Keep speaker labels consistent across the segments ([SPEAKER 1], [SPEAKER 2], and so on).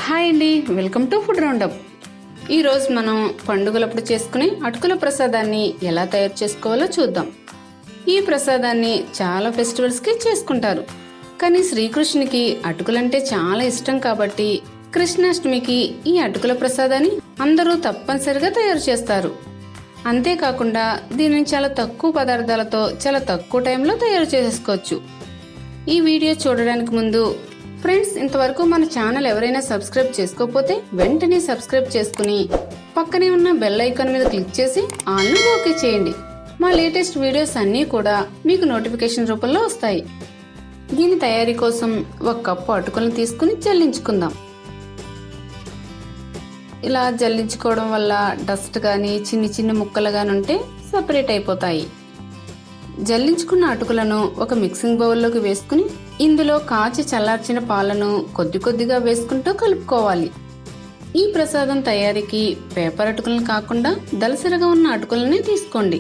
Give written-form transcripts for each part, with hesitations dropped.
[SPEAKER 1] Hi అండి, welcome to food round up. ఈరోజు మనం పండుగలప్పుడు చేసుకునే అటుకుల ప్రసాదాన్ని ఎలా తయారు చేసుకోవాలో చూద్దాం. ఈ ప్రసాదాన్ని చాలా ఫెస్టివల్స్కి చేసుకుంటారు, కానీ శ్రీకృష్ణునికి అటుకులంటే చాలా ఇష్టం కాబట్టి కృష్ణాష్టమికి ఈ అటుకుల ప్రసాదాన్ని అందరూ తప్పనిసరిగా తయారు చేస్తారు. అంతేకాకుండా దీనిని చాలా తక్కువ పదార్థాలతో చాలా తక్కువ టైంలో తయారు చేసుకోవచ్చు. ఈ వీడియో చూడడానికి ముందు ఫ్రెండ్స్, ఇంతవరకు మన ఛానల్ ఎవరైనా సబ్స్క్రైబ్ చేసుకోకపోతే వెంటనే సబ్స్క్రైబ్ చేసుకుని పక్కనే ఉన్న బెల్ ఐకాన్ మీద క్లిక్ చేసి ఆల్ని ఓకే చేయండి. మా లేటెస్ట్ వీడియోస్ అన్నీ కూడా మీకు నోటిఫికేషన్ రూపంలో వస్తాయి. దీని తయారీ కోసం 1 కప్పు అటుకులను తీసుకుని జల్లించుకుందాం. ఇలా జల్లించుకోవడం వల్ల డస్ట్ కానీ చిన్న ముక్కలు కానీ ఉంటే సపరేట్ అయిపోతాయి. జల్లించుకున్న అటుకులను ఒక మిక్సింగ్ బౌల్లోకి వేసుకుని ఇందులో కాచి చల్లార్చిన పాలను కొద్దిగా వేసుకుంటూ కలుపుకోవాలి. ఈ ప్రసాదం తయారీకి పేపర్ అటుకులను కాకుండా దలసరగా ఉన్న అటుకులని తీసుకోండి.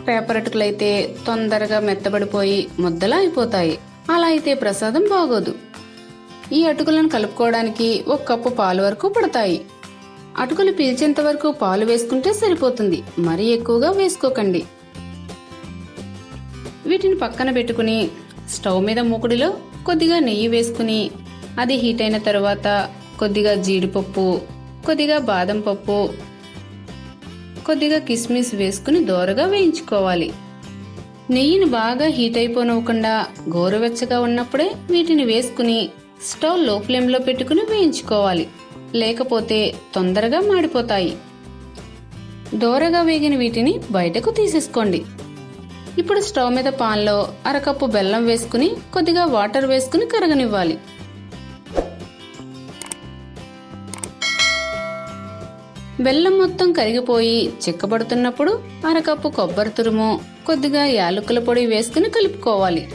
[SPEAKER 1] పేపర్ అటుకులైతే తొందరగా మెత్తబడిపోయి ముద్దలా అయిపోతాయి. అలా అయితే ప్రసాదం బాగోదు. ఈ అటుకులను కలుపుకోవడానికి 1 కప్పు పాలు వరకు పడతాయి. అటుకులు పీల్చేంత వరకు పాలు వేసుకుంటే సరిపోతుంది, మరీ ఎక్కువగా వేసుకోకండి. వీటిని పక్కన పెట్టుకుని స్టవ్ మీద మూకుడిలో కొద్దిగా నెయ్యి వేసుకుని అది హీట్ అయిన తర్వాత కొద్దిగా జీడిపప్పు, కొద్దిగా బాదం పప్పు, కొద్దిగా కిస్మిస్ వేసుకుని దోరగా వేయించుకోవాలి. నెయ్యిని బాగా హీట్ అయిపోనివ్వకుండా గోరువెచ్చగా ఉన్నప్పుడే వీటిని వేసుకుని స్టవ్ లో ఫ్లేమ్లో పెట్టుకుని వేయించుకోవాలి, లేకపోతే తొందరగా మాడిపోతాయి. దోరగా వేగిన వీటిని బయటకు తీసేసుకోండి. ఇప్పుడు స్టవ్ మీద పాన్లో 1/2 కప్పు బెల్లం వేసుకుని కొద్దిగా వాటర్ వేసుకుని కరగనివ్వాలి. బెల్లం మొత్తం కరిగిపోయి చిక్కబడుతున్నప్పుడు 1/2 కప్పు కొబ్బరి తురుము, కొద్దిగా యాలకుల పొడి వేసుకుని కలుపుకోవాలి.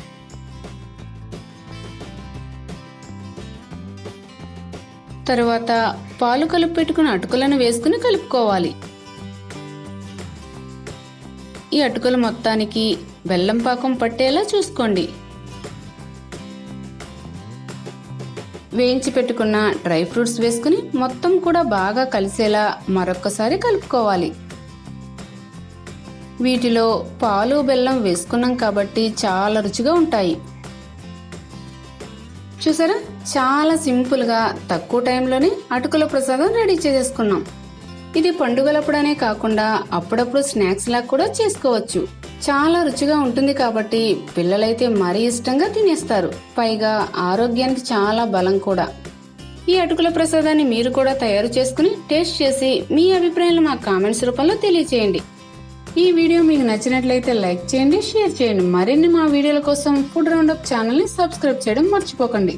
[SPEAKER 1] తరువాత పాలు కలిపి పెట్టుకున్న అటుకులను వేసుకుని కలుపుకోవాలి. ఈ అటుకుల మొత్తానికి బెల్లం పాకం పట్టేలా చూసుకోండి. వేయించి పెట్టుకున్న డ్రై ఫ్రూట్స్ వేసుకుని మొత్తం కూడా బాగా కలిసేలా మరొక్కసారి కలుపుకోవాలి. వీటిలో పాలు బెల్లం వేసుకున్నాం కాబట్టి చాలా రుచిగా ఉంటాయి. చూసారా, చాలా సింపుల్గా తక్కువ టైంలోనే అటుకుల ప్రసాదం రెడీ చేసేసుకున్నాం. ఇది పండుగలప్పుడనే కాకుండా అప్పుడప్పుడు స్నాక్స్ లా కూడా చేసుకోవచ్చు. చాలా రుచిగా ఉంటుంది కాబట్టి పిల్లలైతే మరీ ఇష్టంగా తినేస్తారు. పైగా ఆరోగ్యానికి చాలా బలం కూడా. ఈ అటుకుల ప్రసాదాన్ని మీరు కూడా తయారు చేసుకుని టేస్ట్ చేసి మీ అభిప్రాయాలు మా కామెంట్స్ రూపంలో తెలియచేయండి. ఈ వీడియో మీకు నచ్చినట్లయితే లైక్ చేయండి, షేర్ చేయండి. మరిన్ని మా వీడియోల కోసం ఫుడ్ రౌండప్ ఛానల్ ని సబ్స్క్రైబ్ చేయడం మర్చిపోకండి.